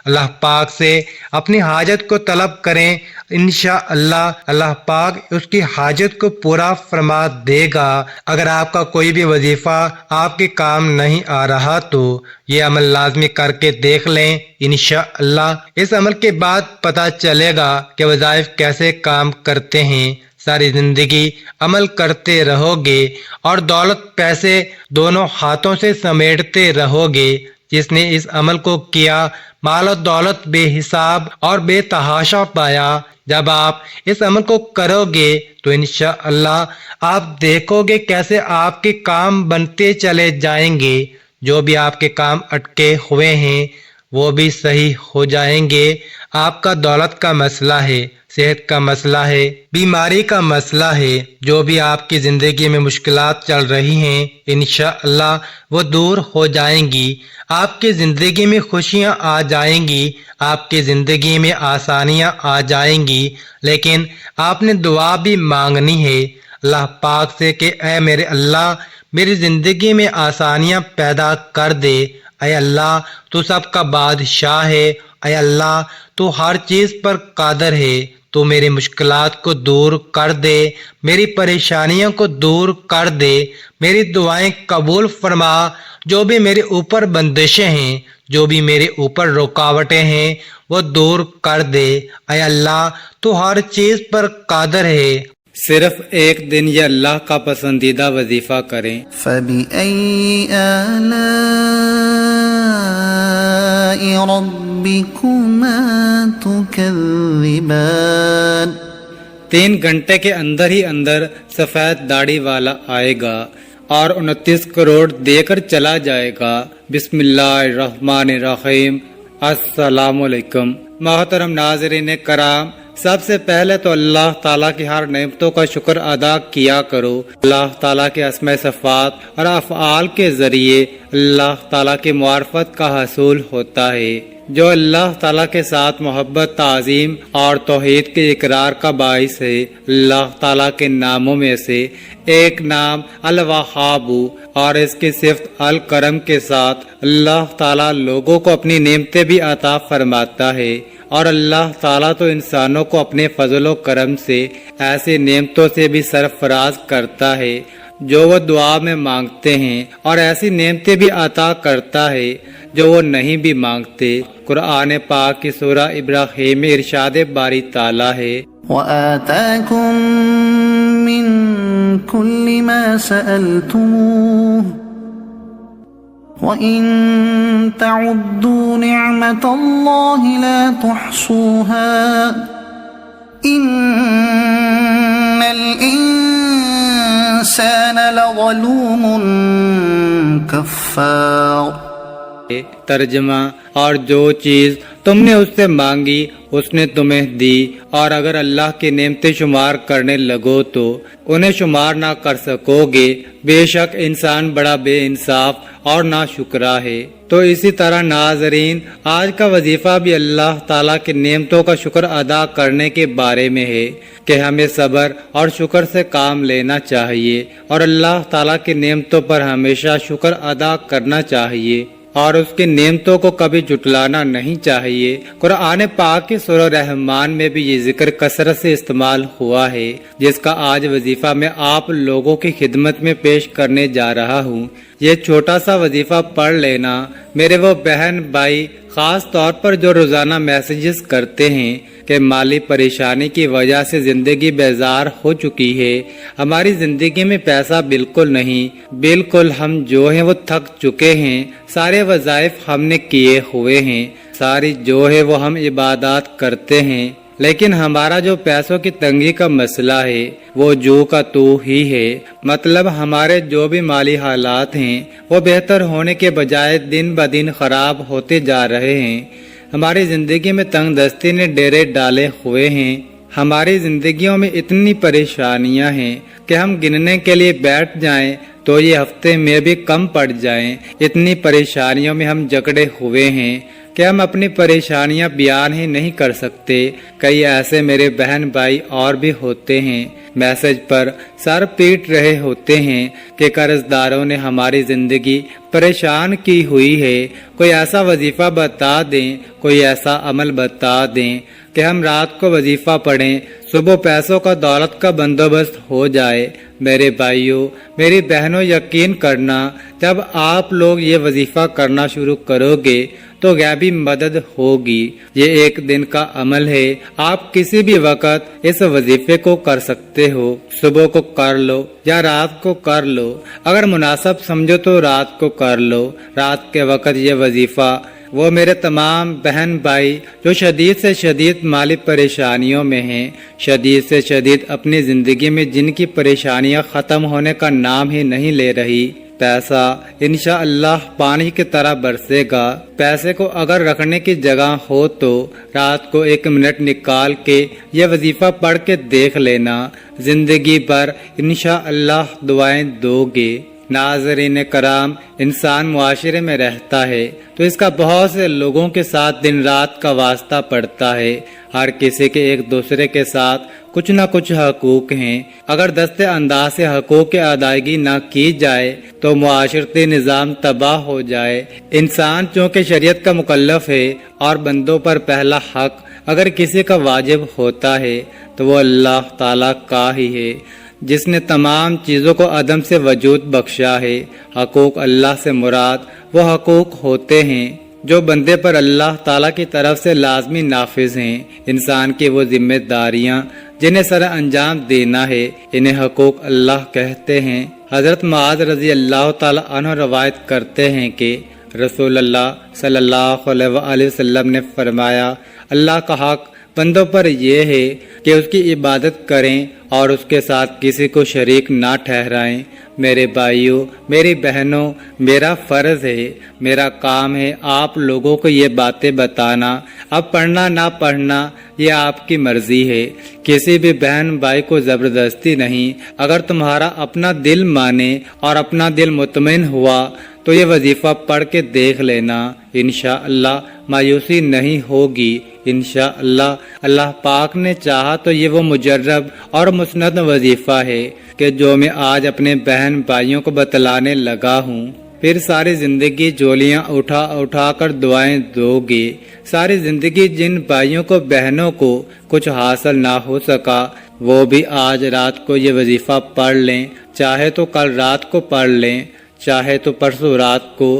اللہ پاک سے اپنی حاجت کو طلب کریں، انشاءاللہ اللہ پاک اس کی حاجت کو پورا فرما دے گا۔ اگر آپ کا کوئی بھی وظیفہ آپ کے کام نہیں آ رہا تو یہ عمل لازمی کر کے دیکھ لیں، انشاءاللہ اس عمل کے بعد پتہ چلے گا کہ وظائف کیسے کام کرتے ہیں۔ ساری زندگی عمل کرتے رہو گے اور دولت پیسے دونوں ہاتھوں سے سمیٹتے رہو گے۔ جس نے اس عمل کو کیا مال و دولت بے حساب اور بے تحاشا پایا۔ جب آپ اس عمل کو کرو گے تو انشاءاللہ آپ دیکھو گے کیسے آپ کے کام بنتے چلے جائیں گے۔ جو بھی آپ کے کام اٹکے ہوئے ہیں وہ بھی صحیح ہو جائیں گے۔ آپ کا دولت کا مسئلہ ہے، صحت کا مسئلہ ہے، بیماری کا مسئلہ ہے، جو بھی آپ کی زندگی میں مشکلات چل رہی ہیں انشاءاللہ وہ دور ہو جائیں گی۔ آپ کی زندگی میں خوشیاں آ جائیں گی، آپ کی زندگی میں آسانیاں آ جائیں گی، لیکن آپ نے دعا بھی مانگنی ہے اللہ پاک سے کہ اے میرے اللہ میری زندگی میں آسانیاں پیدا کر دے۔ اے اللہ تو سب کا بادشاہ ہے، اے اللہ تو ہر چیز پر قادر ہے، تو میری مشکلات کو دور کر دے، میری پریشانیوں کو دور کر دے، میری دعائیں قبول فرما۔ جو بھی میرے اوپر بندشیں ہیں، جو بھی میرے اوپر رکاوٹیں ہیں وہ دور کر دے۔ اے اللہ تو ہر چیز پر قادر ہے۔ صرف ایک دن یہ اللہ کا پسندیدہ وظیفہ کریں۔ فَبِأَيِّ آلَاءِ رَبِّكُمَا تُكَذِّبَانِ 3 گھنٹے کے اندر ہی اندر سفید داڑھی والا آئے گا اور 29 کروڑ دے کر چلا جائے گا۔ بسم اللہ الرحمن الرحیم۔ السلام علیکم۔ محترم ناظرین کرام، سب سے پہلے تو اللہ تعالیٰ کی ہر نعمتوں کا شکر ادا کیا کرو۔ اللہ تعالیٰ کے اسماء صفات اور افعال کے ذریعے اللہ تعالیٰ کی معرفت کا حصول ہوتا ہے، جو اللہ تعالیٰ کے ساتھ محبت، تعظیم اور توحید کے اقرار کا باعث ہے۔ اللہ تعالیٰ کے ناموں میں سے ایک نام الوہاب اور اس کی صفت الکرم کے ساتھ اللہ تعالیٰ لوگوں کو اپنی نعمتیں بھی عطا فرماتا ہے، اور اللہ تعالیٰ تو انسانوں کو اپنے فضل و کرم سے ایسی نعمتوں سے بھی سرفراز کرتا ہے جو وہ دعا میں مانگتے ہیں، اور ایسی نعمتیں بھی عطا کرتا ہے جو وہ نہیں بھی مانگتے۔ قرآن پاک کی سورہ ابراہیم میں ارشاد باری تعالیٰ ہے، وَآتَاكُم مِّن كُلِّ مَا سَأَلْتُمُوهُ وَإِن تَعُدُّوا نِعْمَةَ اللَّهِ لَا تُحْصُوهَا إِنَّ الْإِنسَانَ لَظَلُومٌ كَفَّارٌ۔ ترجمہ، اور جو چیز تم نے اس سے مانگی اس نے تمہیں دی، اور اگر اللہ کی نعمتیں شمار کرنے لگو تو انہیں شمار نہ کر سکو گے۔ بے شک انسان بڑا بے انصاف اور ناشکرا ہے۔ تو اسی طرح ناظرین، آج کا وظیفہ بھی اللہ تعالیٰ کی نعمتوں کا شکر ادا کرنے کے بارے میں ہے کہ ہمیں صبر اور شکر سے کام لینا چاہیے، اور اللہ تعالیٰ کی نعمتوں پر ہمیشہ شکر ادا کرنا چاہیے، اور اس کی نعمتوں کو کبھی جھٹلانا نہیں چاہیے۔ قرآن پاک کی سورہ رحمان میں بھی یہ ذکر کثرت سے استعمال ہوا ہے، جس کا آج وظیفہ میں آپ لوگوں کی خدمت میں پیش کرنے جا رہا ہوں۔ یہ چھوٹا سا وظیفہ پڑھ لینا میرے وہ بہن بھائی، خاص طور پر جو روزانہ میسیجز کرتے ہیں کہ مالی پریشانی کی وجہ سے زندگی بیزار ہو چکی ہے، ہماری زندگی میں پیسہ بالکل نہیں، بالکل ہم جو ہیں وہ تھک چکے ہیں، سارے وظائف ہم نے کیے ہوئے ہیں، ساری جو ہے وہ ہم عبادات کرتے ہیں، لیکن ہمارا جو پیسوں کی تنگی کا مسئلہ ہے وہ جو کا تو ہی ہے۔ مطلب ہمارے جو بھی مالی حالات ہیں وہ بہتر ہونے کے بجائے دن بدن خراب ہوتے جا رہے ہیں۔ ہماری زندگی میں تنگ دستی نے ڈیرے ڈالے ہوئے ہیں، ہماری زندگیوں میں اتنی پریشانیاں ہیں کہ ہم گننے کے لیے بیٹھ جائیں تو یہ ہفتے میں بھی کم پڑ جائیں، اتنی پریشانیوں میں ہم جکڑے ہوئے ہیں۔ کہ ہم اپنی پریشانیاں بیان ہی نہیں کر سکتے۔ کئی ایسے میرے بہن بھائی اور بھی ہوتے ہیں میسج پر سر پیٹ رہے ہوتے ہیں کہ قرض داروں نے ہماری زندگی پریشان کی ہوئی ہے، کوئی ایسا وظیفہ بتا دیں، کوئی ایسا عمل بتا دیں کہ ہم رات کو وظیفہ پڑھیں، صبح پیسوں کا دولت کا بندوبست ہو جائے۔ میرے بھائیوں، میری بہنوں، یقین کرنا جب آپ لوگ یہ وظیفہ کرنا شروع کرو گے تو غیبی مدد ہوگی۔ یہ ایک دن کا عمل ہے، آپ کسی بھی وقت اس وظیفے کو کر سکتے ہو۔ صبح کو کر لو یا رات کو کر لو، اگر مناسب سمجھو تو رات کو کر لو۔ رات کے وقت یہ وظیفہ وہ میرے تمام بہن بھائی جو شدید سے شدید مالی پریشانیوں میں ہیں، شدید سے شدید اپنی زندگی میں جن کی پریشانیاں ختم ہونے کا نام ہی نہیں لے رہی، پیسہ انشاءاللہ پانی کی طرح برسے گا۔ پیسے کو اگر رکھنے کی جگہ ہو تو رات کو 1 منٹ نکال کے یہ وظیفہ پڑھ کے دیکھ لینا، زندگی بھر انشاءاللہ دعائیں دو گے۔ ناظرین کرام، انسان معاشرے میں رہتا ہے تو اس کا بہت سے لوگوں کے ساتھ دن رات کا واسطہ پڑتا ہے۔ ہر کسی کے ایک دوسرے کے ساتھ کچھ نہ کچھ حقوق ہیں، اگر دستے انداز سے حقوق کی ادائیگی نہ کی جائے تو معاشرتی نظام تباہ ہو جائے۔ انسان چونکہ شریعت کا مکلف ہے اور بندوں پر پہلا حق اگر کسی کا واجب ہوتا ہے تو وہ اللہ تعالیٰ کا ہی ہے، جس نے تمام چیزوں کو عدم سے وجود بخشا ہے۔ حقوق اللہ سے مراد وہ حقوق ہوتے ہیں جو بندے پر اللہ تعالیٰ کی طرف سے لازمی نافذ ہیں۔ انسان کی وہ ذمہ داریاں جنہیں سر انجام دینا ہے، انہیں حقوق اللہ کہتے ہیں۔ حضرت معاذ رضی اللہ تعالیٰ عنہ روایت کرتے ہیں کہ رسول اللہ صلی اللہ علیہ وآلہ وسلم نے فرمایا، اللہ کا حق بندوں پر یہ ہے کہ اس کی عبادت کریں اور اس کے ساتھ کسی کو شریک نہ ٹھہرائیں۔ میرے بھائیوں، میری بہنوں، میرا فرض ہے، میرا کام ہے آپ لوگوں کو یہ باتیں بتانا۔ اب پڑھنا نہ پڑھنا یہ آپ کی مرضی ہے، کسی بھی بہن بھائی کو زبردستی نہیں۔ اگر تمہارا اپنا دل مانے اور اپنا دل مطمئن ہوا تو یہ وظیفہ پڑھ کے دیکھ لینا، انشاءاللہ مایوسی نہیں ہوگی۔ انشاءاللہ اللہ پاک نے چاہا تو یہ وہ مجرب اور مسند وظیفہ ہے کہ جو میں آج اپنے بہن بھائیوں کو بتلانے لگا ہوں۔ پھر ساری زندگی جولیاں اٹھا اٹھا کر دعائیں دو گے۔ ساری زندگی جن بھائیوں کو بہنوں کو کچھ حاصل نہ ہو سکا وہ بھی آج رات کو یہ وظیفہ پڑھ لیں، چاہے تو کل رات کو پڑھ لیں، چاہے تو پرسوں رات کو،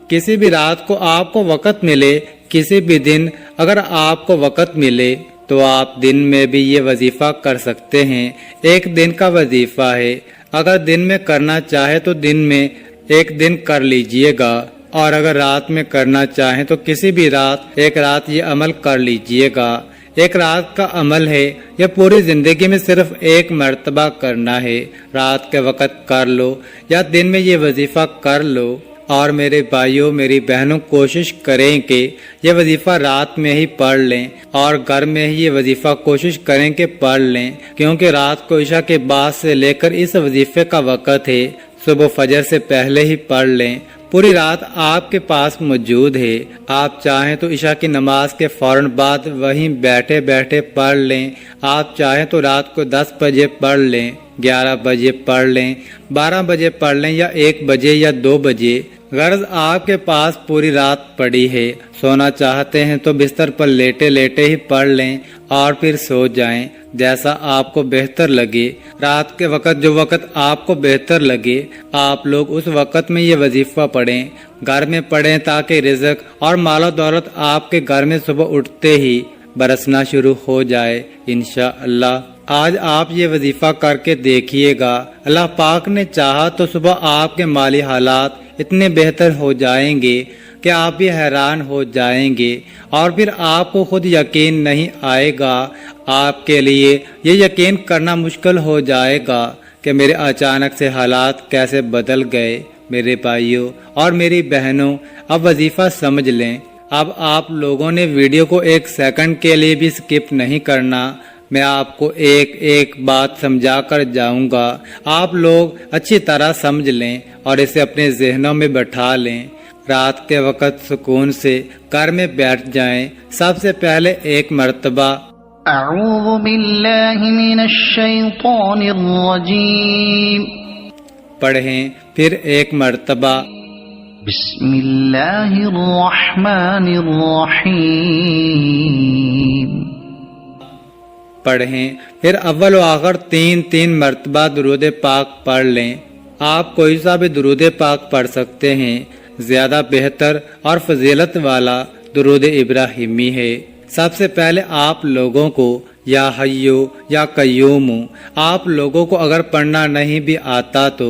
کسی بھی رات کو آپ کو وقت ملے، کسی بھی دن اگر آپ کو وقت ملے تو آپ دن میں بھی یہ وظیفہ کر سکتے ہیں۔ ایک دن کا وظیفہ ہے، اگر دن میں کرنا چاہے تو دن میں ایک دن کر لیجئے گا، اور اگر رات میں کرنا چاہیں تو کسی بھی رات ایک رات یہ عمل کر لیجئے گا۔ ایک رات کا عمل ہے، یہ پوری زندگی میں صرف ایک مرتبہ کرنا ہے۔ رات کے وقت کر لو یا دن میں یہ وظیفہ کر لو۔ اور میرے بھائیوں، میری بہنوں، کوشش کریں کہ یہ وظیفہ رات میں ہی پڑھ لیں، اور گھر میں ہی یہ وظیفہ کوشش کریں کہ پڑھ لیں، کیونکہ رات کو عشاء کے بعد سے لے کر اس وظیفے کا وقت ہے۔ صبح فجر سے پہلے ہی پڑھ لیں، پوری رات آپ کے پاس موجود ہے۔ آپ چاہیں تو عشاء کی نماز کے فوراً بعد وہیں بیٹھے بیٹھے پڑھ لیں، آپ چاہیں تو رات کو 10 بجے پڑھ لیں، 11 بجے پڑھ لیں، 12 بجے پڑھ لیں، یا 1 بجے یا 2 بجے۔ غرض آپ کے پاس پوری رات پڑی ہے، سونا چاہتے ہیں تو بستر پر لیٹے لیٹے ہی پڑھ لیں اور پھر سو جائیں، جیسا آپ کو بہتر لگے۔ رات کے وقت جو وقت آپ کو بہتر لگے آپ لوگ اس وقت میں یہ وظیفہ پڑھیں، گھر میں پڑھیں تاکہ رزق اور مال و دولت آپ کے گھر میں صبح اٹھتے ہی برسنا شروع ہو جائے انشاءاللہ۔ آج آپ یہ وظیفہ کر کے دیکھیے گا، اللہ پاک نے چاہا تو صبح آپ کے مالی حالات اتنے بہتر ہو جائیں گے کہ آپ بھی حیران ہو جائیں گے، اور پھر آپ کو خود یقین نہیں آئے گا، آپ کے لیے یہ یقین کرنا مشکل ہو جائے گا کہ میرے اچانک سے حالات کیسے بدل گئے۔ میرے بھائیوں اور میری بہنوں، اب وظیفہ سمجھ لیں۔ اب آپ لوگوں نے ویڈیو کو 1 سیکنڈ کے لیے بھی سکپ نہیں کرنا، میں آپ کو ایک ایک بات سمجھا کر جاؤں گا، آپ لوگ اچھی طرح سمجھ لیں اور اسے اپنے ذہنوں میں بٹھا لیں۔ رات کے وقت سکون سے گھر میں بیٹھ جائیں۔ سب سے پہلے ایک مرتبہ أعوذ بالله من الشيطان الرجيم پڑھیں، پھر ایک مرتبہ بسم الله الرحمن الرحيم پڑھیں، پھر اول و آخر تین مرتبہ درود پاک پڑھ لیں۔ آپ کوئی سا بھی درود پاک پڑھ سکتے ہیں، زیادہ بہتر اور فضیلت والا درود ابراہیمی ہے۔ سب سے پہلے آپ لوگوں کو یا حیو یا قیوم، آپ لوگوں کو اگر پڑھنا نہیں بھی آتا تو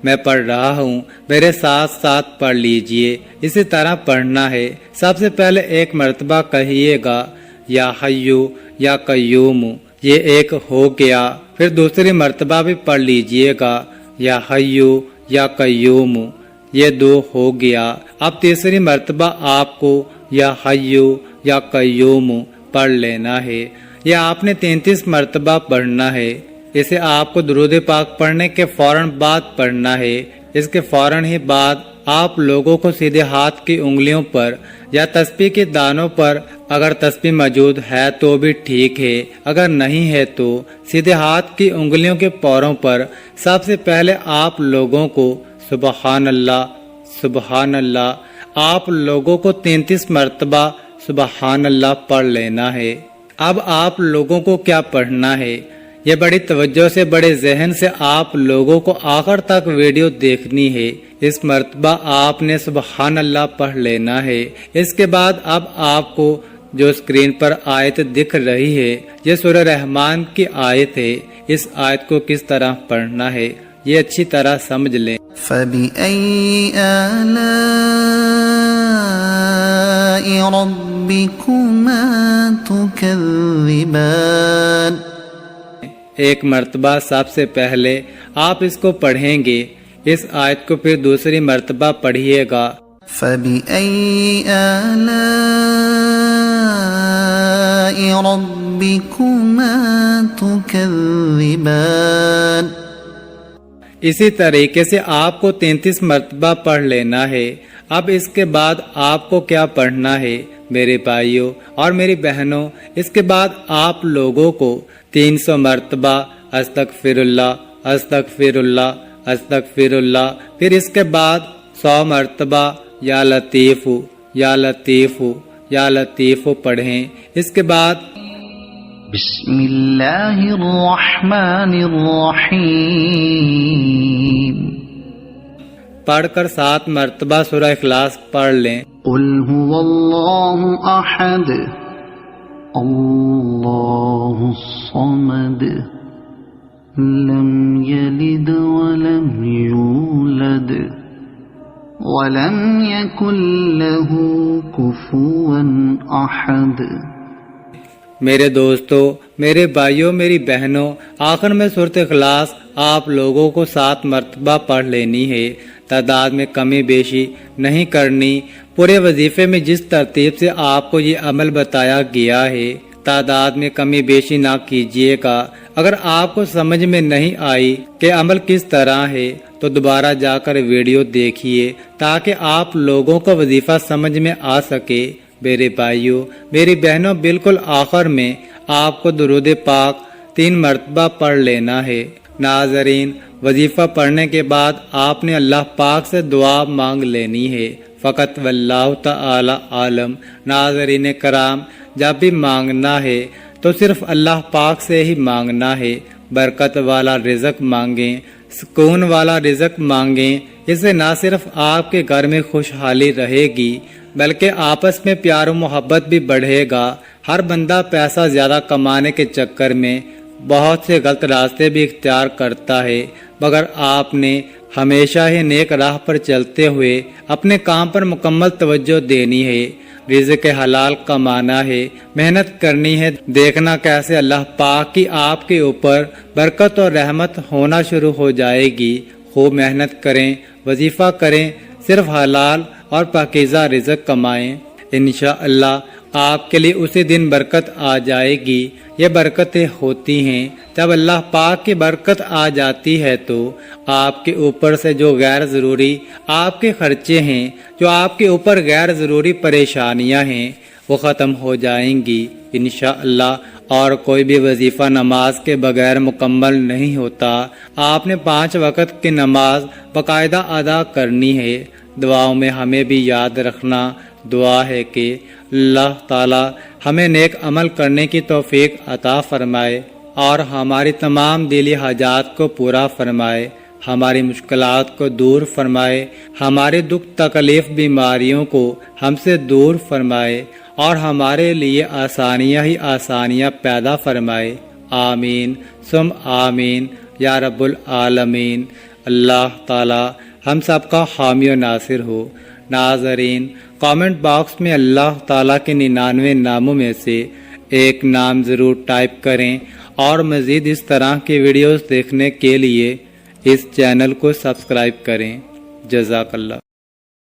میں پڑھ رہا ہوں، میرے ساتھ ساتھ پڑھ لیجئے، اسی طرح پڑھنا ہے۔ سب سے پہلے ایک مرتبہ کہیے گا یا حیو یا قیوم، یہ ایک ہو گیا۔ پھر دوسری مرتبہ بھی پڑھ لیجئے گا یا حیو یا قیوم، یہ دو ہو گیا۔ اب تیسری مرتبہ آپ کو یا حیو یا قیوم پڑھ لینا ہے۔ یہ آپ نے 33 مرتبہ پڑھنا ہے۔ اسے آپ کو درود پاک پڑھنے کے فوراً بعد پڑھنا ہے۔ اس کے فوراً ہی بعد آپ لوگوں کو سیدھے ہاتھ کی انگلیوں پر یا تسبیح کے دانوں پر، اگر تسبیح موجود ہے تو بھی ٹھیک ہے، اگر نہیں ہے تو سیدھے ہاتھ کی انگلیوں کے پوروں پر سب سے پہلے آپ لوگوں کو سبحان اللہ سبحان اللہ، آپ لوگوں کو 33 مرتبہ سبحان اللہ پڑھ لینا ہے۔ اب آپ لوگوں کو کیا پڑھنا ہے، یہ بڑی توجہ سے بڑے ذہن سے آپ لوگوں کو آخر تک ویڈیو دیکھنی ہے۔ اس مرتبہ آپ نے سبحان اللہ پڑھ لینا ہے۔ اس کے بعد اب آپ کو جو اسکرین پر آیت دکھ رہی ہے، یہ سورہ رحمان کی آیت ہے۔ اس آیت کو کس طرح پڑھنا ہے یہ اچھی طرح سمجھ لیں۔ فبأي آلاء ربكما تكذبان ایک مرتبہ سب سے پہلے آپ اس کو پڑھیں گے، اس آیت کو پھر دوسری مرتبہ پڑھیے گا۔ فبأي آلاء ربكما تكذبان اسی طریقے سے آپ کو 33 مرتبہ پڑھ لینا ہے۔ اب اس کے بعد آپ کو کیا پڑھنا ہے میرے بھائیوں اور میری بہنوں، اس کے بعد آپ لوگوں کو 300 مرتبہ استغفر اللہ استغفر اللہ استغفر اللہ، پھر اس کے بعد 100 مرتبہ یا لطیف یا لطیف یا لطیف پڑھیں۔ اس کے بعد بسم اللہ الرحمن الرحیم پڑھ کر 7 مرتبہ سورہ اخلاص پڑھ لیں۔ قل هو اللہ احد اللہ الصمد لم یلد ولم یولد ولم یکن له کفوا احد۔ میرے دوستو، میرے بھائیوں، میری بہنوں، آخر میں سورۃ اخلاص آپ لوگوں کو 7 مرتبہ پڑھ لینی ہے۔ تعداد میں کمی بیشی نہیں کرنی۔ پورے وظیفے میں جس ترتیب سے آپ کو یہ عمل بتایا گیا ہے، تعداد میں کمی بیشی نہ کیجیے گا۔ اگر آپ کو سمجھ میں نہیں آئی کہ عمل کس طرح ہے تو دوبارہ جا کر ویڈیو دیکھیے تاکہ آپ لوگوں کو وظیفہ سمجھ میں آ سکے۔ میرے بھائیوں، میری بہنوں، بالکل آخر میں آپ کو درود پاک 3 مرتبہ پڑھ لینا ہے۔ ناظرین، وظیفہ پڑھنے کے بعد آپ نے اللہ پاک سے دعا مانگ لینی ہے، فقط واللہ تعالی عالم۔ ناظرین کرام، جب بھی مانگنا ہے تو صرف اللہ پاک سے ہی مانگنا ہے۔ برکت والا رزق مانگیں، سکون والا رزق مانگیں، اس سے نہ صرف آپ کے گھر میں خوشحالی رہے گی بلکہ آپس میں پیار و محبت بھی بڑھے گا۔ ہر بندہ پیسہ زیادہ کمانے کے چکر میں بہت سے غلط راستے بھی اختیار کرتا ہے، مگر آپ نے ہمیشہ ہی نیک راہ پر چلتے ہوئے اپنے کام پر مکمل توجہ دینی ہے۔ رزق حلال کمانا ہے، محنت کرنی ہے، دیکھنا کیسے اللہ پاک کی آپ کے اوپر برکت اور رحمت ہونا شروع ہو جائے گی۔ خوب محنت کریں، وظیفہ کریں، صرف حلال اور پاکیزہ رزق کمائیں، انشاءاللہ آپ کے لیے اسی دن برکت آ جائے گی۔ یہ برکتیں ہوتی ہیں۔ جب اللہ پاک کی برکت آ جاتی ہے تو آپ کے اوپر سے جو غیر ضروری آپ کے خرچے ہیں، جو آپ کے اوپر غیر ضروری پریشانیاں ہیں، وہ ختم ہو جائیں گی انشاءاللہ۔ اور کوئی بھی وظیفہ نماز کے بغیر مکمل نہیں ہوتا۔ آپ نے 5 وقت کی نماز باقاعدہ ادا کرنی ہے۔ دعاؤں میں ہمیں بھی یاد رکھنا، دعا ہے کہ اللہ تعالی ہمیں نیک عمل کرنے کی توفیق عطا فرمائے اور ہماری تمام دلی حاجات کو پورا فرمائے، ہماری مشکلات کو دور فرمائے، ہمارے دکھ تکلیف بیماریوں کو ہم سے دور فرمائے اور ہمارے لیے آسانیاں ہی آسانیاں پیدا فرمائے۔ آمین ثم آمین یا رب العالمین۔ اللہ تعالی ہم سب کا حامی و ناصر ہو۔ ناظرین، کامنٹ باکس میں اللہ تعالیٰ کے 99 ناموں میں سے ایک نام ضرور ٹائپ کریں اور مزید اس طرح کی ویڈیوز دیکھنے کے لیے اس چینل کو سبسکرائب کریں۔ جزاک اللہ۔